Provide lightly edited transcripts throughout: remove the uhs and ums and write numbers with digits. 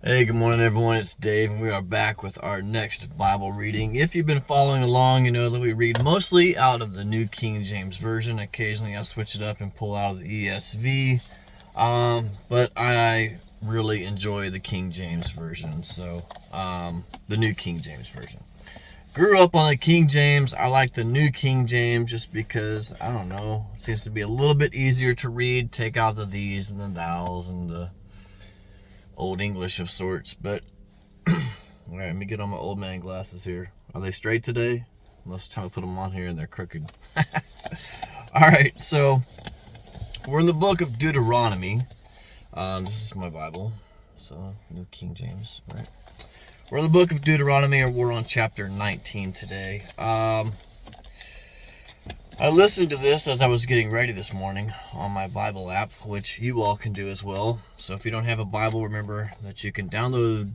Hey, good morning, everyone. It's Dave, and we are back with our next Bible reading. If you've been following along, you know that we read mostly out of the New King James Version. Occasionally, I switch it up and pull out of the ESV, but I really enjoy the King James Version, the New King James Version. Grew up on the King James. I like the New King James just because, I don't know, it seems to be a little bit easier to read. Take out the these and the thous and the Old English of sorts, but all right, let me get on my old man glasses here. Are they straight today? Most of the time I put them on here and they're crooked. All right, so we're in the book of Deuteronomy. This is my Bible, so New King James, right? We're in the book of Deuteronomy, and we're on chapter 19 today. I listened to this as I was getting ready this morning on my Bible app, which you all can do as well. So if you don't have a Bible, remember that you can download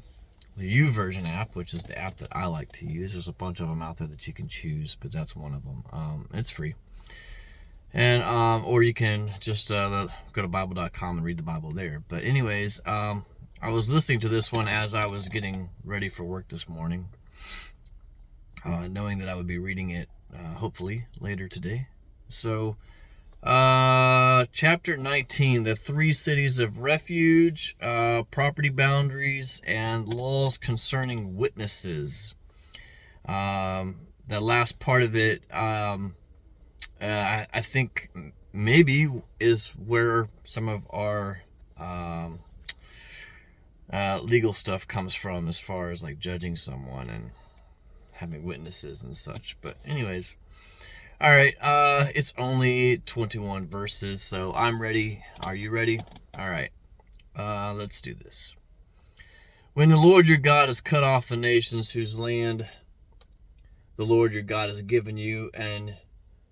the YouVersion app, which is the app that I like to use. There's a bunch of them out there that you can choose, but that's one of them. It's free. And or you can just go to Bible.com and read the Bible there. But anyways, I was listening to this one as I was getting ready for work this morning, knowing that I would be reading it hopefully later today. So chapter 19, the 3 cities of refuge, property boundaries, and laws concerning witnesses. The last part of it, I think maybe is where some of our legal stuff comes from, as far as like judging someone and having witnesses and such. But anyways, all right, it's only 21 verses, so I'm ready. Are you ready? All right, let's do this. When the Lord your God has cut off the nations whose land the Lord your God has given you, and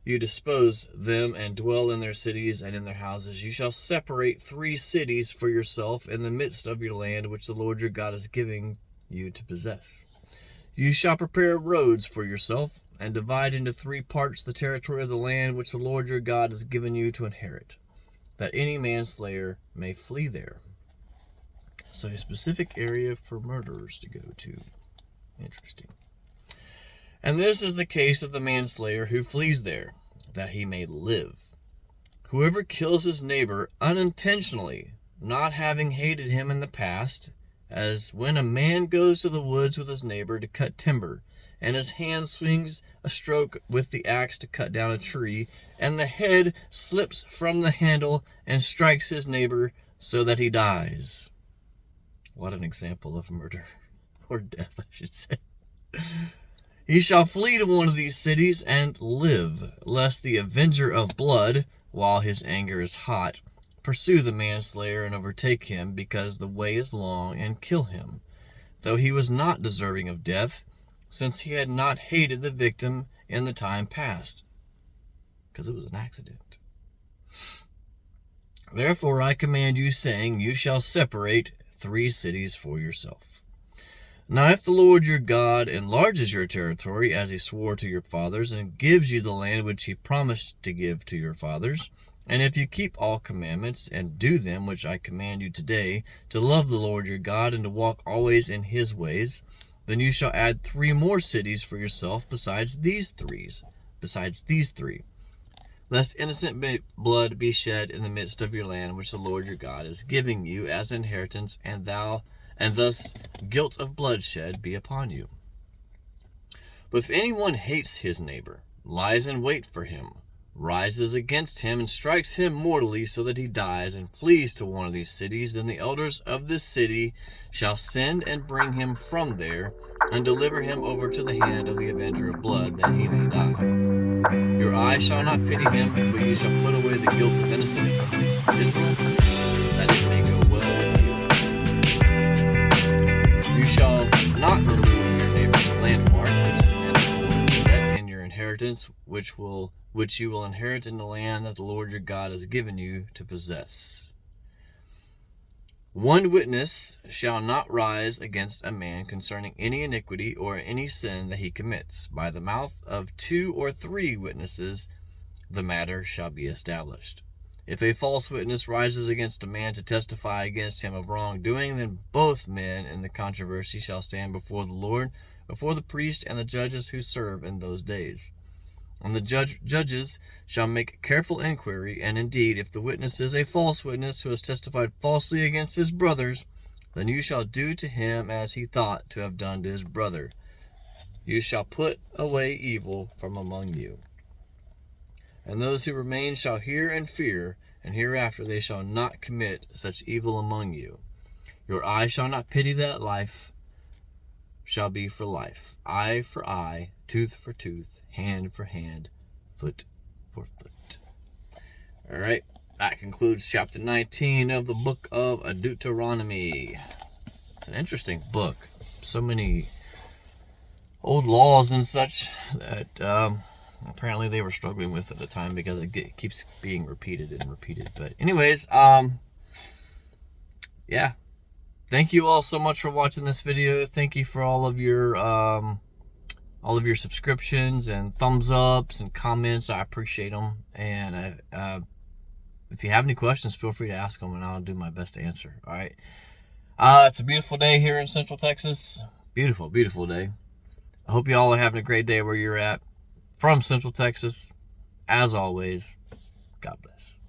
you dispose them and dwell in their cities and in their houses, you shall separate 3 cities for yourself in the midst of your land, which the Lord your God is giving you to possess. You shall prepare roads for yourself, and divide into 3 parts the territory of the land which the Lord your God has given you to inherit, that any manslayer may flee there. So a specific area for murderers to go to. Interesting. And this is the case of the manslayer who flees there, that he may live. Whoever kills his neighbor unintentionally, not having hated him in the past, as when a man goes to the woods with his neighbor to cut timber, and his hand swings a stroke with the axe to cut down a tree, and the head slips from the handle and strikes his neighbor so that he dies. What an example of murder, or death, I should say. He shall flee to one of these cities and live, lest the avenger of blood, while his anger is hot, pursue the manslayer and overtake him, because the way is long, and kill him, though he was not deserving of death, since he had not hated the victim in the time past, because it was an accident. Therefore I command you, saying, you shall separate 3 cities for yourself. Now if the Lord your God enlarges your territory, as he swore to your fathers, and gives you the land which he promised to give to your fathers, and if you keep all commandments, and do them which I command you today, to love the Lord your God, and to walk always in his ways, then you shall add 3 more cities for yourself besides these 3, lest innocent blood be shed in the midst of your land, which the Lord your God is giving you as inheritance, and thus guilt of bloodshed be upon you. But if anyone hates his neighbor, lies in wait for him, rises against him, and strikes him mortally so that he dies, and flees to one of these cities, then the elders of this city shall send and bring him from there, and deliver him over to the hand of the avenger of blood, that he may die. Your eye shall not pity him, but you shall put away the guilt of innocent from Israel, that it may go well with you. You shall not remove your neighbor's landmark, which is set in your inheritance, which you will inherit in the land that the Lord your God has given you to possess. 1 witness shall not rise against a man concerning any iniquity or any sin that he commits. By the mouth of 2 or 3 witnesses the matter shall be established. If a false witness rises against a man to testify against him of wrongdoing, then both men in the controversy shall stand before the Lord, before the priest and the judges who serve in those days. And the judges shall make careful inquiry, and indeed, if the witness is a false witness who has testified falsely against his brothers, then you shall do to him as he thought to have done to his brother. You shall put away evil from among you. And those who remain shall hear and fear, and hereafter they shall not commit such evil among you. Your eye shall not pity that life shall be for life, eye for eye, tooth for tooth, hand for hand, foot for foot. All right, that concludes chapter 19 of the book of Deuteronomy. It's an interesting book. So many old laws and such that apparently they were struggling with at the time because it keeps being repeated and repeated. But anyways, yeah. Thank you all so much for watching this video. Thank you for all of your subscriptions and thumbs ups and comments. I appreciate them. And if you have any questions, feel free to ask them, and I'll do my best to answer. All right. It's a beautiful day here in Central Texas. Beautiful, beautiful day. I hope you all are having a great day where you're at. From Central Texas, as always, God bless.